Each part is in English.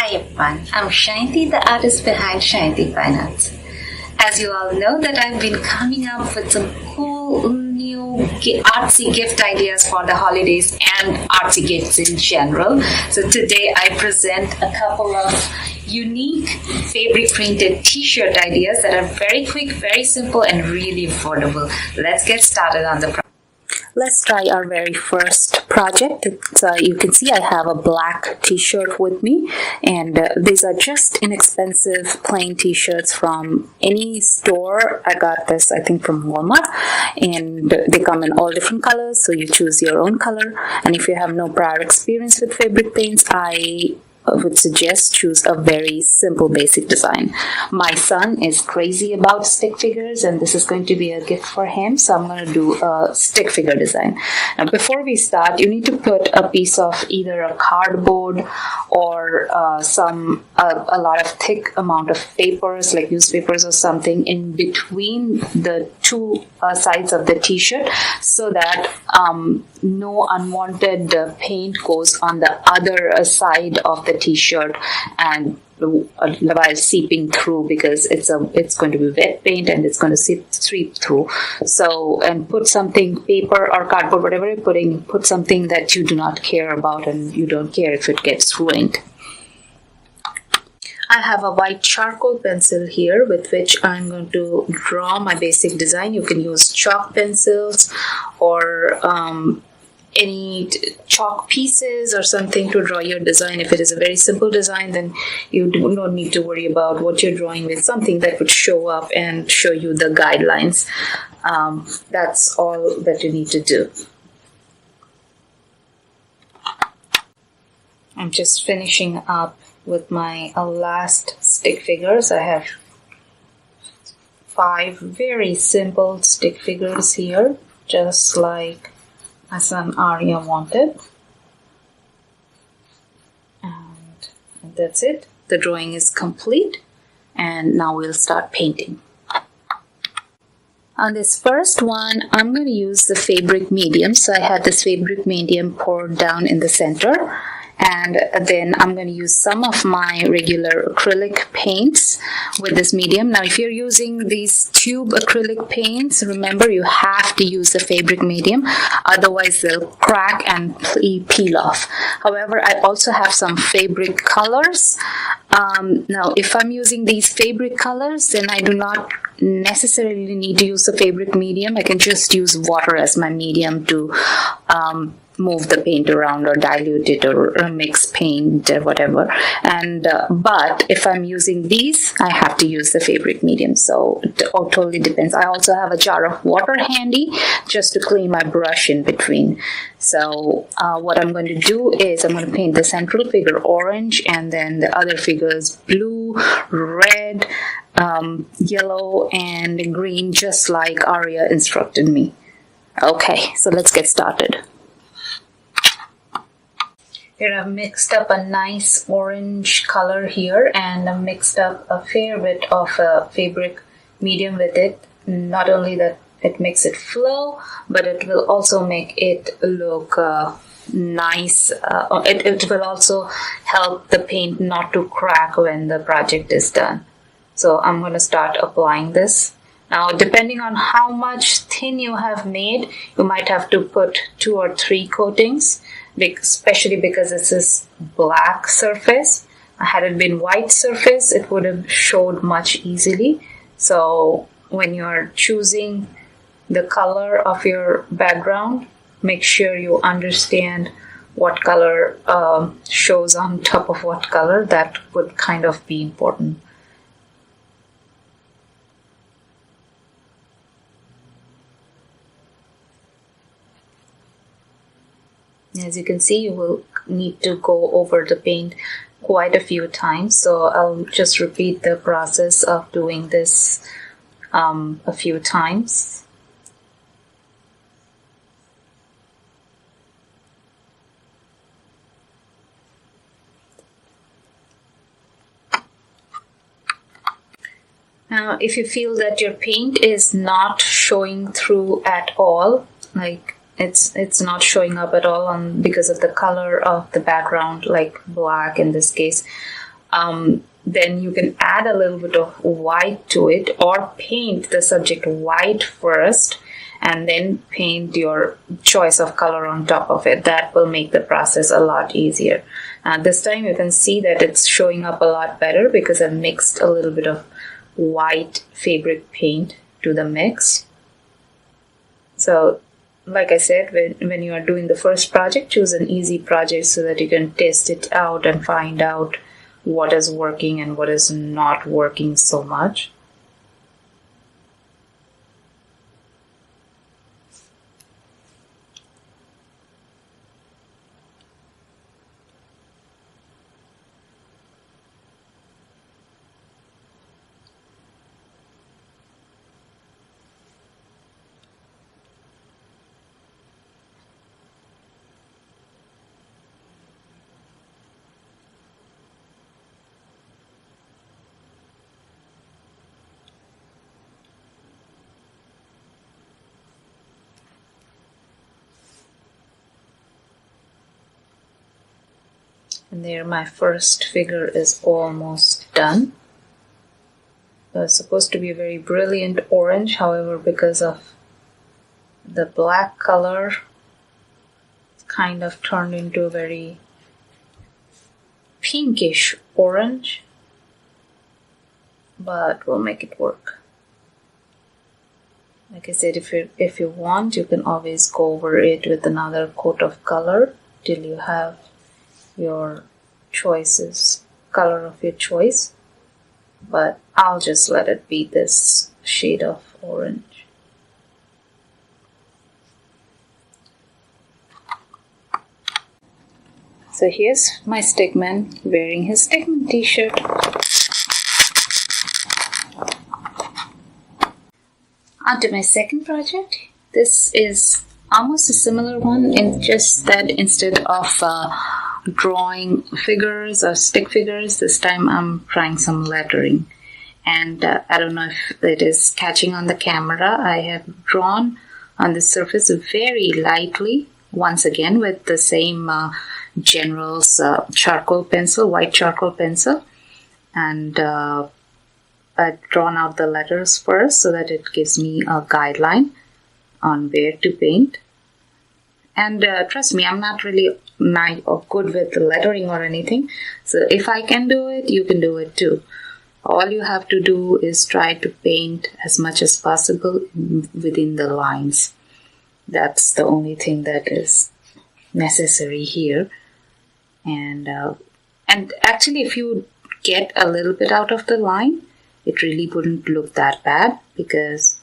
Hi everyone, I'm Shayanti, the artist behind Shayanti Fine Arts. As you all know that I've been coming up with some cool new artsy gift ideas for the holidays and artsy gifts in general. So today I present a couple of unique fabric printed t-shirt ideas that are very quick, very simple and really affordable. Let's get started on the project. Let's try our very first project. You can see I have a black t-shirt with me, and these are just inexpensive plain t-shirts from any store. I got this I think from Walmart, and they come in all different colors, so you choose your own color. And if you have no prior experience with fabric paints, I would suggest choose a very simple basic design. My son is crazy about stick figures and this is going to be a gift for him, so I'm going to do a stick figure design. Now before we start, you need to put a piece of either a cardboard or a lot of thick amount of papers like newspapers or something in between the two sides of the t-shirt so that no unwanted paint goes on the other side of the t-shirt and while seeping through, because it's going to be wet paint and it's going to seep through. So, and put something, paper or cardboard, whatever you're putting, put something that you do not care about and you don't care if it gets ruined. I have a white charcoal pencil here with which I'm going to draw my basic design. You can use chalk pencils or any chalk pieces or something to draw your design. If it is a very simple design, then you don't need to worry about what you're drawing with, something that would show up and show you the guidelines. That's all that you need to do. I'm just finishing up with my last stick figures. I have 5 very simple stick figures here, just like my son Arya wanted. And that's it. The drawing is complete and now we'll start painting. On this first one, I'm going to use the fabric medium. So I had this fabric medium poured down in the center. And then I'm going to use some of my regular acrylic paints with this medium. Now, if you're using these tube acrylic paints, remember you have to use the fabric medium, otherwise they'll crack and peel off. However, I also have some fabric colors. Now, if I'm using these fabric colors, then I do not necessarily need to use the fabric medium. I can just use water as my medium to move the paint around or dilute it or mix paint or whatever. And but if I'm using these, I have to use the fabric medium, so it totally depends. I also have a jar of water handy just to clean my brush in between. So what I'm going to do is I'm going to paint the central figure orange and then the other figures blue, red, yellow and green, just like Arya instructed me. Okay, so let's get started. Here I've mixed up a nice orange color here and I've mixed up a fair bit of fabric medium with it. Not only that it makes it flow, but it will also make it look nice. It will also help the paint not to crack when the project is done. So I'm going to start applying this. Now, depending on how much thin you have made, you might have to put 2 or 3 coatings, especially because it's this black surface. Had it been white surface, it would have showed much easily. So when you're choosing the color of your background, make sure you understand what color shows on top of what color. That would kind of be important. As you can see, you will need to go over the paint quite a few times. So I'll just repeat the process of doing this a few times. Now, if you feel that your paint is not showing through at all, like it's not showing up at all because of the color of the background, like black in this case, then you can add a little bit of white to it, or paint the subject white first and then paint your choice of color on top of it. That will make the process a lot easier. This time you can see that it's showing up a lot better because I've mixed a little bit of white fabric paint to the mix. So like I said, when you are doing the first project, choose an easy project so that you can test it out and find out what is working and what is not working so much. And there my first figure is almost done. It's supposed to be a very brilliant orange, however, because of the black color, it's kind of turned into a very pinkish orange, but we'll make it work. Like I said, if you want, you can always go over it with another coat of color till you have your color of your choice, but I'll just let it be this shade of orange. So here's my stickman wearing his stickman t-shirt. On to my second project. This is almost a similar one, in just that instead of drawing figures or stick figures, this time I'm trying some lettering. And I don't know if it is catching on the camera. I have drawn on the surface very lightly, once again with the same General's charcoal pencil, white charcoal pencil. And I've drawn out the letters first so that it gives me a guideline on where to paint. And trust me, I'm not really good with the lettering or anything. So if I can do it, you can do it too. All you have to do is try to paint as much as possible within the lines. That's the only thing that is necessary here. And actually, if you get a little bit out of the line, it really wouldn't look that bad, because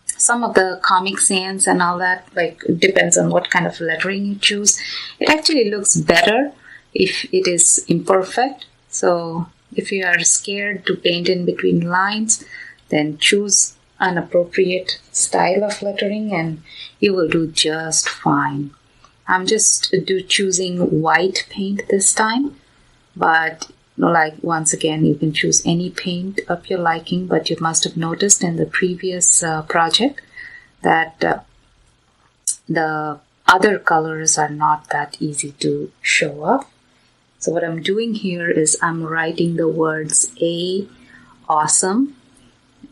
some of the Comic Sans and all that, like, it depends on what kind of lettering you choose. It actually looks better if it is imperfect. So if you are scared to paint in between lines, then choose an appropriate style of lettering and you will do just fine. I'm just choosing white paint this time, but like, once again, you can choose any paint of your liking, but you must have noticed in the previous project that the other colors are not that easy to show up. So what I'm doing here is I'm writing the words A, awesome,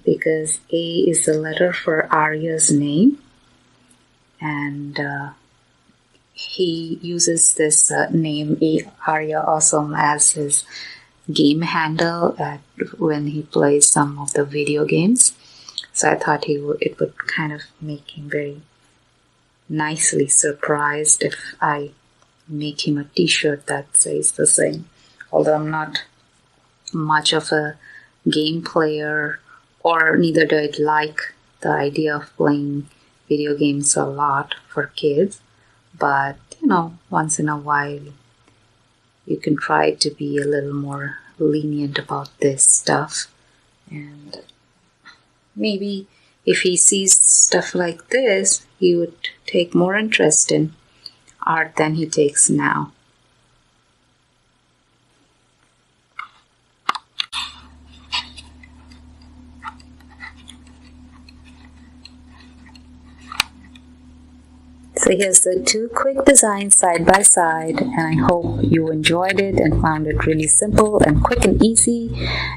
because A is the letter for Arya's name, and he uses this name Arya Awesome as his game handle when he plays some of the video games. So I thought it would kind of make him very nicely surprised if I make him a t-shirt that says the same. Although I'm not much of a game player, or neither do I like the idea of playing video games a lot for kids, but once in a while you can try to be a little more lenient about this stuff. And maybe if he sees stuff like this, he would take more interest in art than he takes now. So here's the two quick designs side by side, and I hope you enjoyed it and found it really simple and quick and easy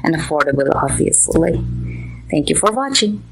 and affordable, obviously. Thank you for watching.